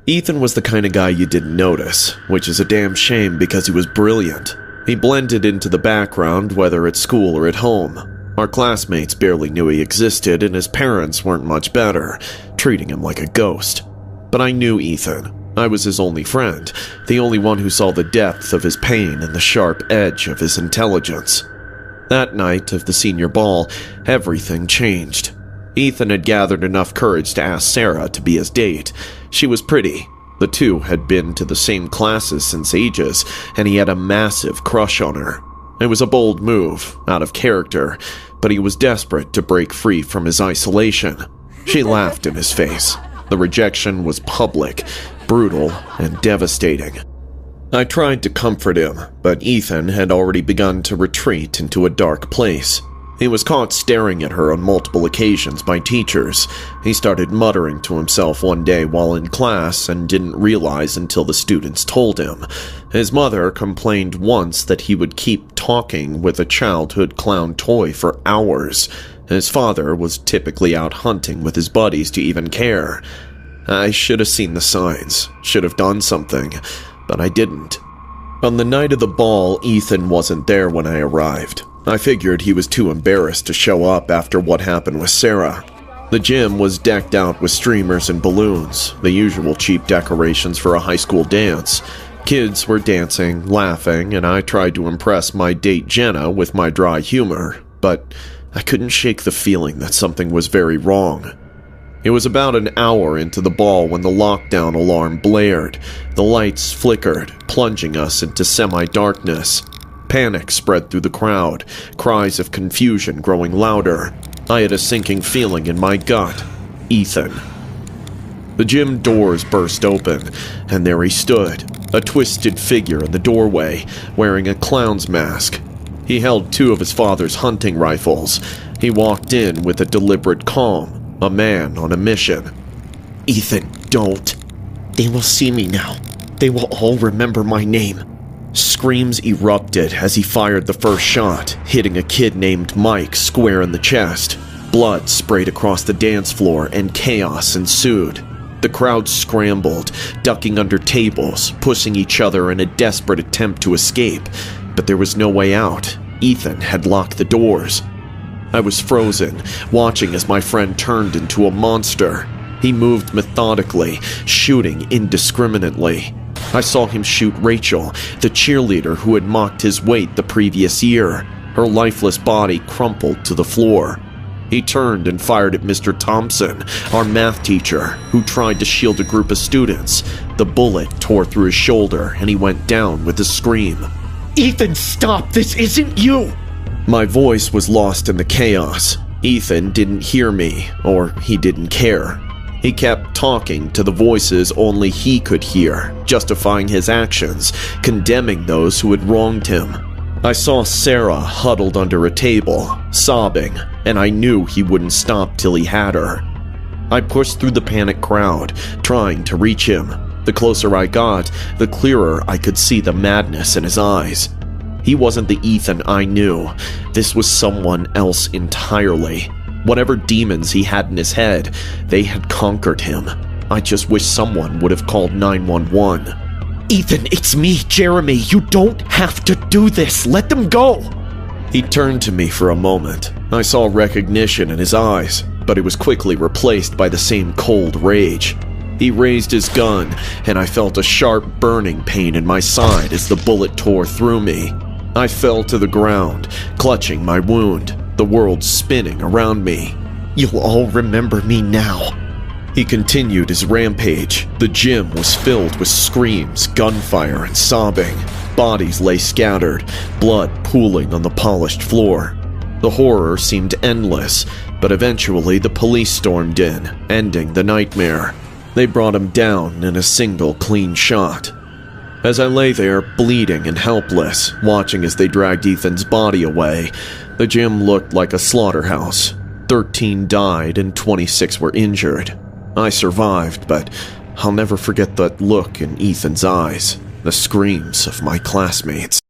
Ethan was the kind of guy you didn't notice, which is a damn shame because he was brilliant. He blended into the background, whether at school or at home. Our classmates barely knew he existed, and his parents weren't much better, treating him like a ghost. But I knew Ethan. I was his only friend, the only one who saw the depth of his pain and the sharp edge of his intelligence. That night of the senior ball, everything changed. Ethan had gathered enough courage to ask Sarah to be his date. She was pretty. The two had been to the same classes since ages, and he had a massive crush on her. It was a bold move, out of character, but he was desperate to break free from his isolation. She laughed in his face. The rejection was public, brutal, and devastating. I tried to comfort him, but Ethan had already begun to retreat into a dark place. He was caught staring at her on multiple occasions by teachers. He started muttering to himself one day while in class and didn't realize until the students told him. His mother complained once that he would keep talking with a childhood clown toy for hours. His father was typically out hunting with his buddies to even care. I should have seen the signs, should have done something, but I didn't. On the night of the ball, Ethan wasn't there when I arrived. I figured he was too embarrassed to show up after what happened with Sarah. The gym was decked out with streamers and balloons, the usual cheap decorations for a high school dance. Kids were dancing, laughing, and I tried to impress my date Jenna with my dry humor, but I couldn't shake the feeling that something was very wrong. It was about an hour into the ball when the lockdown alarm blared. The lights flickered, plunging us into semi-darkness. Panic spread through the crowd, cries of confusion growing louder. I had a sinking feeling in my gut. Ethan. The gym doors burst open, and there he stood, a twisted figure in the doorway, wearing a clown's mask. He held two of his father's hunting rifles. He walked in with a deliberate calm, a man on a mission. Ethan, don't. They will see me now. They will all remember my name. Screams erupted as he fired the first shot, hitting a kid named Mike square in the chest. Blood sprayed across the dance floor and chaos ensued. The crowd scrambled, ducking under tables, pushing each other in a desperate attempt to escape, but there was no way out. Ethan had locked the doors. I was frozen, watching as my friend turned into a monster. He moved methodically, shooting indiscriminately. I saw him shoot Rachel, the cheerleader who had mocked his weight the previous year. Her lifeless body crumpled to the floor. He turned and fired at Mr. Thompson, our math teacher, who tried to shield a group of students. The bullet tore through his shoulder and he went down with a scream. Ethan, stop! This isn't you! My voice was lost in the chaos. Ethan didn't hear me, or he didn't care. He kept talking to the voices only he could hear, justifying his actions, condemning those who had wronged him. I saw Sarah huddled under a table, sobbing, and I knew he wouldn't stop till he had her. I pushed through the panicked crowd, trying to reach him. The closer I got, the clearer I could see the madness in his eyes. He wasn't the Ethan I knew. This was someone else entirely. Whatever demons he had in his head, they had conquered him. I just wish someone would have called 911. Ethan, it's me, Jeremy. You don't have to do this. Let them go. He turned to me for a moment. I saw recognition in his eyes, but it was quickly replaced by the same cold rage. He raised his gun, and I felt a sharp burning pain in my side as the bullet tore through me. I fell to the ground, clutching my wound, the world spinning around me. You'll all remember me now. He continued his rampage. The gym was filled with screams, gunfire, and sobbing. Bodies lay scattered, blood pooling on the polished floor. The horror seemed endless, but eventually the police stormed in, ending the nightmare. They brought him down in a single clean shot. As I lay there, bleeding and helpless, watching as they dragged Ethan's body away, the gym looked like a slaughterhouse. 13 died and 26 were injured. I survived, but I'll never forget that look in Ethan's eyes, the screams of my classmates.